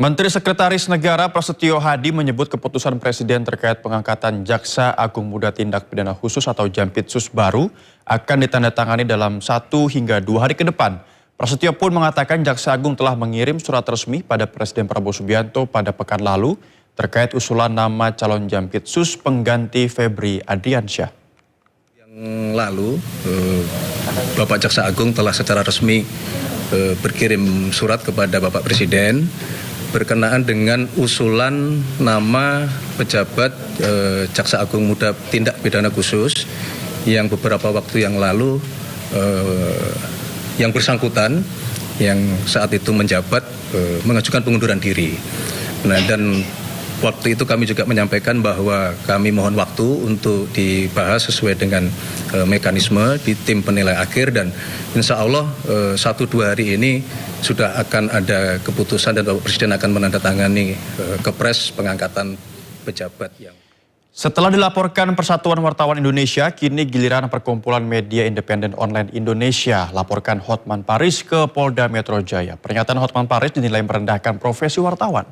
Menteri Sekretaris Negara Prasetyo Hadi menyebut keputusan Presiden terkait pengangkatan Jaksa Agung Muda Tindak Pidana Khusus atau Jampitsus baru akan ditandatangani dalam 1 hingga 2 hari ke depan. Prasetyo pun mengatakan Jaksa Agung telah mengirim surat resmi pada Presiden Prabowo Subianto pada pekan lalu terkait usulan nama calon Jampitsus pengganti Febri Adriansyah. Yang lalu, Bapak Jaksa Agung telah secara resmi berkirim surat kepada Bapak Presiden berkenaan dengan usulan nama pejabat Jaksa Agung Muda Tindak Pidana Khusus yang beberapa waktu yang lalu yang bersangkutan yang saat itu menjabat mengajukan pengunduran diri. Nah, dan waktu itu kami juga menyampaikan bahwa kami mohon waktu untuk dibahas sesuai dengan mekanisme di tim penilai akhir, dan insya Allah 1-2 hari ini sudah akan ada keputusan dan Bapak Presiden akan menandatangani kepres pengangkatan pejabat yang... Setelah dilaporkan Persatuan Wartawan Indonesia, kini giliran Perkumpulan Media Independen Online Indonesia laporkan Hotman Paris ke Polda Metro Jaya. Pernyataan Hotman Paris dinilai merendahkan profesi wartawan.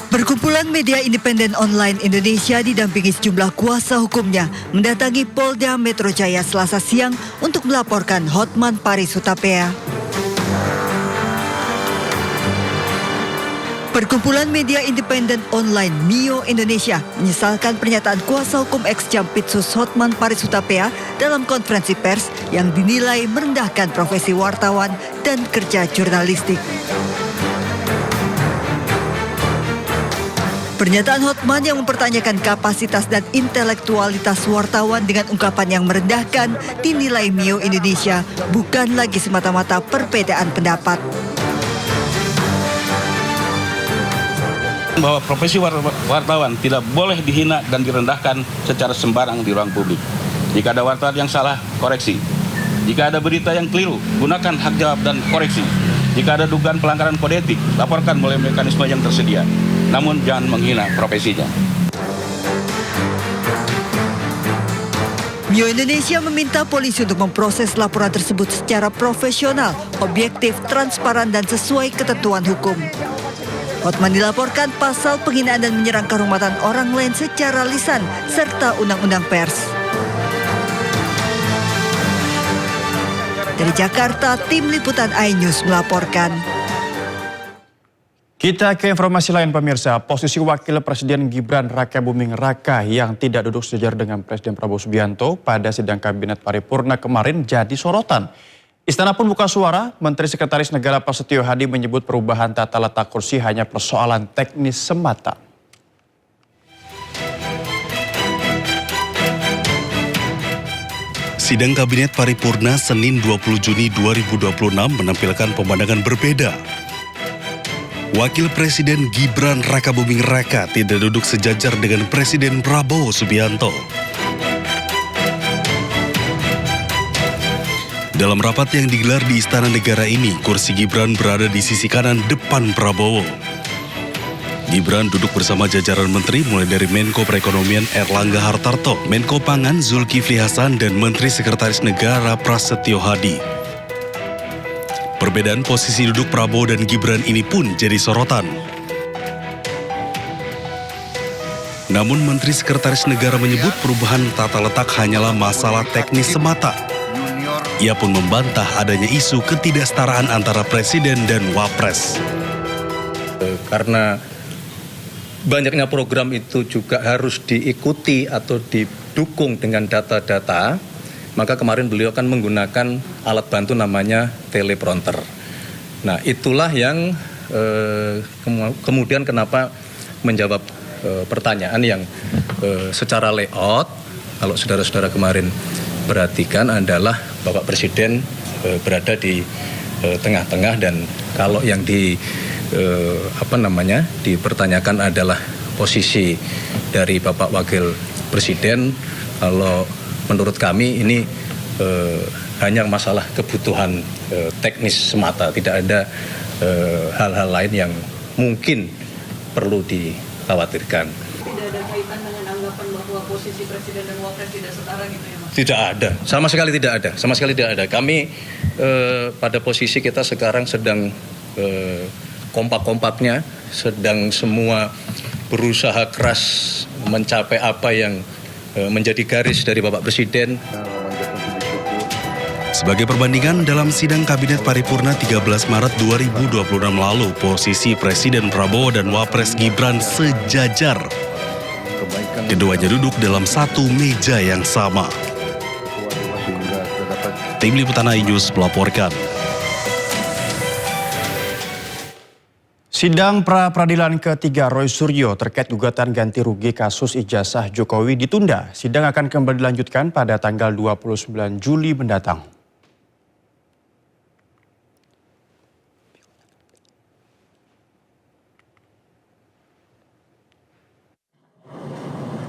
Perkumpulan Media Independen Online Indonesia didampingi sejumlah kuasa hukumnya mendatangi Polda Metro Jaya Selasa siang untuk melaporkan Hotman Paris Hutapea. Perkumpulan Media Independen Online MIO Indonesia menyesalkan pernyataan kuasa hukum ex-Jampitsus Hotman Paris Hutapea dalam konferensi pers yang dinilai merendahkan profesi wartawan dan kerja jurnalistik. Pernyataan Hotman yang mempertanyakan kapasitas dan intelektualitas wartawan dengan ungkapan yang merendahkan dinilai MIO Indonesia bukan lagi semata-mata perbedaan pendapat. Bahwa profesi wartawan tidak boleh dihina dan direndahkan secara sembarang di ruang publik. Jika ada wartawan yang salah, koreksi. Jika ada berita yang keliru, gunakan hak jawab dan koreksi. Jika ada dugaan pelanggaran kode etik, laporkan melalui mekanisme yang tersedia. Namun jangan menghina profesinya. MIO Indonesia meminta polisi untuk memproses laporan tersebut secara profesional, objektif, transparan, dan sesuai ketentuan hukum. Hotman dilaporkan pasal penghinaan dan menyerang kehormatan orang lain secara lisan, serta undang-undang pers. Dari Jakarta, tim liputan iNews melaporkan. Kita ke informasi lain pemirsa, posisi Wakil Presiden Gibran Rakabuming Raka yang tidak duduk sejajar dengan Presiden Prabowo Subianto pada sidang Kabinet Paripurna kemarin jadi sorotan. Istana pun buka suara, Menteri Sekretaris Negara Prasetyo Hadi menyebut perubahan tata letak kursi hanya persoalan teknis semata. Sidang Kabinet Paripurna Senin 20 Juni 2026 menampilkan pemandangan berbeda. Wakil Presiden Gibran Rakabuming Raka tidak duduk sejajar dengan Presiden Prabowo Subianto. Dalam rapat yang digelar di Istana Negara ini, kursi Gibran berada di sisi kanan depan Prabowo. Gibran duduk bersama jajaran menteri mulai dari Menko Perekonomian Erlangga Hartarto, Menko Pangan Zulkifli Hasan, dan Menteri Sekretaris Negara Prasetyo Hadi. Perbedaan posisi duduk Prabowo dan Gibran ini pun jadi sorotan. Namun Menteri Sekretaris Negara menyebut perubahan tata letak hanyalah masalah teknis semata. Ia pun membantah adanya isu ketidaksetaraan antara Presiden dan Wapres. Karena banyaknya program itu juga harus diikuti atau didukung dengan data-data, maka kemarin beliau kan menggunakan alat bantu namanya teleprompter. Nah, itulah yang kemudian kenapa menjawab pertanyaan yang secara layout, kalau saudara-saudara kemarin perhatikan adalah Bapak Presiden berada di tengah-tengah, dan kalau yang dipertanyakan adalah posisi dari Bapak Wakil Presiden, kalau menurut kami ini hanya masalah kebutuhan teknis semata, tidak ada hal-hal lain yang mungkin perlu dikhawatirkan. Tidak ada kaitan dengan anggapan bahwa posisi Presiden dan Wapres tidak setara gitu ya, Mas? Tidak ada, sama sekali tidak ada, sama sekali tidak ada. Kami pada posisi kita sekarang sedang kompak-kompaknya, sedang semua berusaha keras mencapai apa yang menjadi garis dari Bapak Presiden. Sebagai perbandingan, dalam sidang Kabinet Paripurna 13 Maret 2026 lalu, posisi Presiden Prabowo dan Wapres Gibran sejajar. Keduanya duduk dalam satu meja yang sama. Tim Liputan iNews melaporkan. Sidang pra-peradilan ketiga Roy Suryo terkait gugatan ganti rugi kasus ijazah Jokowi ditunda. Sidang akan kembali dilanjutkan pada tanggal 29 Juli mendatang.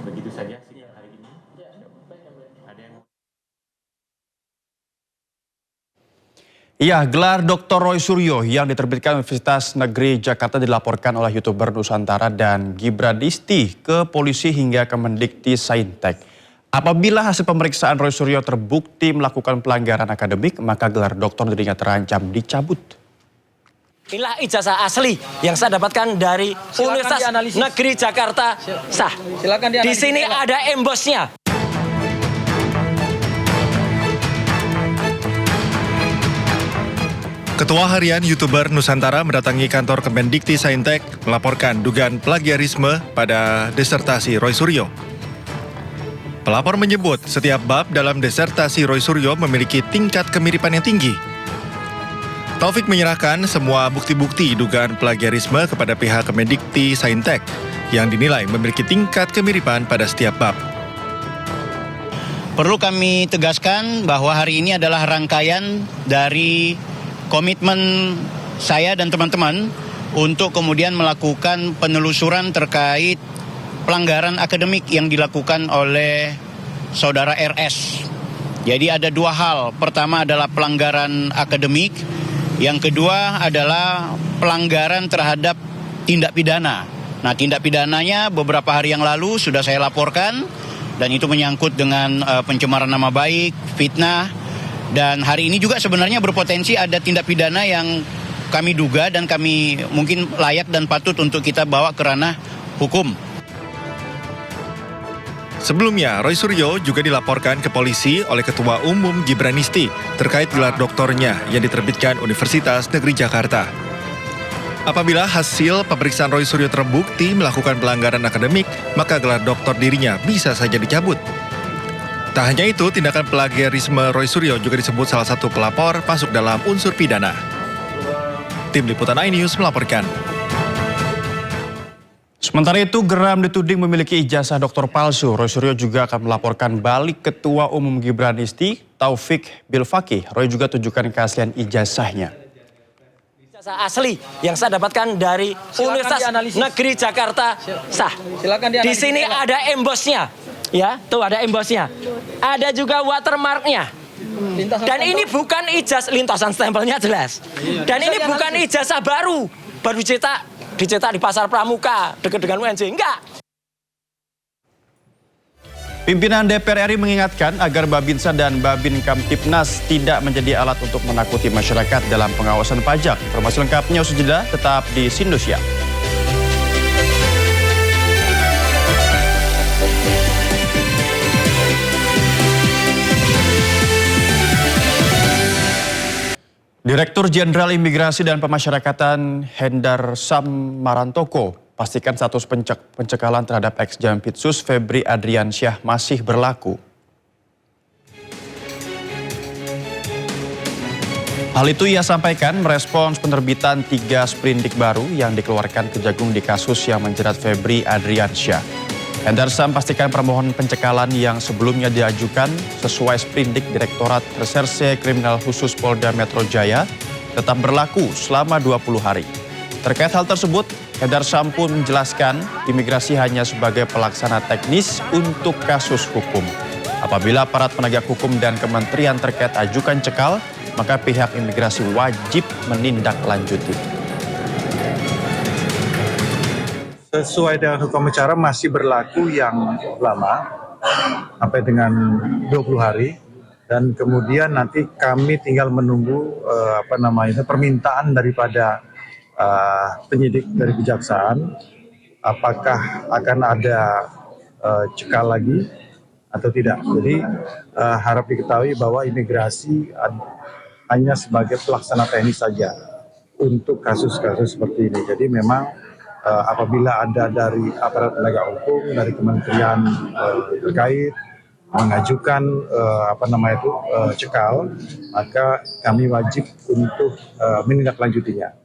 Begitu saja sidang hari ini. Ada yang Iya, gelar Dr. Roy Suryo yang diterbitkan Universitas Negeri Jakarta dilaporkan oleh YouTuber Nusantara dan Gibran Disti ke polisi hingga Kemendikti Saintek. Apabila hasil pemeriksaan Roy Suryo terbukti melakukan pelanggaran akademik, maka gelar doktor dirinya terancam dicabut. Inilah ijazah asli yang saya dapatkan dari Universitas Negeri Jakarta sah. Di sini ada embosnya. Ketua Harian YouTuber Nusantara mendatangi kantor Kemendikti Saintek melaporkan dugaan plagiarisme pada disertasi Roy Suryo. Pelapor menyebut setiap bab dalam disertasi Roy Suryo memiliki tingkat kemiripan yang tinggi. Taufik menyerahkan semua bukti-bukti dugaan plagiarisme kepada pihak Kemendikti Saintek yang dinilai memiliki tingkat kemiripan pada setiap bab. Perlu kami tegaskan bahwa hari ini adalah rangkaian dari komitmen saya dan teman-teman untuk kemudian melakukan penelusuran terkait pelanggaran akademik yang dilakukan oleh saudara RS. Jadi ada dua hal. Pertama adalah pelanggaran akademik. Yang kedua adalah pelanggaran terhadap tindak pidana. Nah, tindak pidananya beberapa hari yang lalu sudah saya laporkan dan itu menyangkut dengan pencemaran nama baik, fitnah. Dan hari ini juga sebenarnya berpotensi ada tindak pidana yang kami duga dan kami mungkin layak dan patut untuk kita bawa ke ranah hukum. Sebelumnya, Roy Suryo juga dilaporkan ke polisi oleh Ketua Umum Gibran Disti terkait gelar doktornya yang diterbitkan Universitas Negeri Jakarta. Apabila hasil pemeriksaan Roy Suryo terbukti melakukan pelanggaran akademik, maka gelar doktor dirinya bisa saja dicabut. Tak hanya itu, tindakan plagiarisme Roy Suryo juga disebut salah satu pelapor masuk dalam unsur pidana. Tim Liputan iNews melaporkan. Sementara itu, geram dituding memiliki ijazah doktor palsu. Roy Suryo juga akan melaporkan balik Ketua Umum Gibran Disti, Taufik Bilfaqih. Roy juga tunjukkan keaslian ijazahnya. Ijazah asli yang saya dapatkan dari Universitas Negeri Jakarta sah. Di sini ada embosnya. Ya, tuh ada embosnya. Ada juga watermarknya. Dan ini bukan ijazah, lintasan stempelnya jelas. Dan ini bukan ijazah baru dicetak di Pasar Pramuka dekat dengan UNJ, enggak. Pimpinan DPR RI mengingatkan agar Babinsa dan Babin Kamtipnas tidak menjadi alat untuk menakuti masyarakat dalam pengawasan pajak. Informasi lengkapnya usai jeda, tetap di Sindosia. Direktur Jenderal Imigrasi dan Pemasyarakatan Hendar Sam Marantoko pastikan status pencekalan terhadap ex-Jampitsus Febri Adriansyah masih berlaku. Hal itu ia sampaikan merespons penerbitan 3 sprindik baru yang dikeluarkan Kejagung di kasus yang menjerat Febri Adriansyah. Hendar Sam pastikan permohonan pencekalan yang sebelumnya diajukan sesuai sprindik Direktorat Reserse Kriminal Khusus Polda Metro Jaya tetap berlaku selama 20 hari. Terkait hal tersebut, Hendar Sam pun menjelaskan imigrasi hanya sebagai pelaksana teknis untuk kasus hukum. Apabila aparat penegak hukum dan kementerian terkait ajukan cekal, maka pihak imigrasi wajib menindaklanjuti. Sesuai dengan hukum acara masih berlaku yang lama sampai dengan 20 hari. Dan kemudian nanti kami tinggal menunggu permintaan daripada penyidik dari kejaksaan, apakah akan ada cekal lagi atau tidak. Jadi harap diketahui bahwa imigrasi hanya sebagai pelaksana teknis saja untuk kasus-kasus seperti ini. Jadi memang apabila ada dari aparat penegak hukum, dari kementerian terkait mengajukan cekal, maka kami wajib untuk menindaklanjutinya.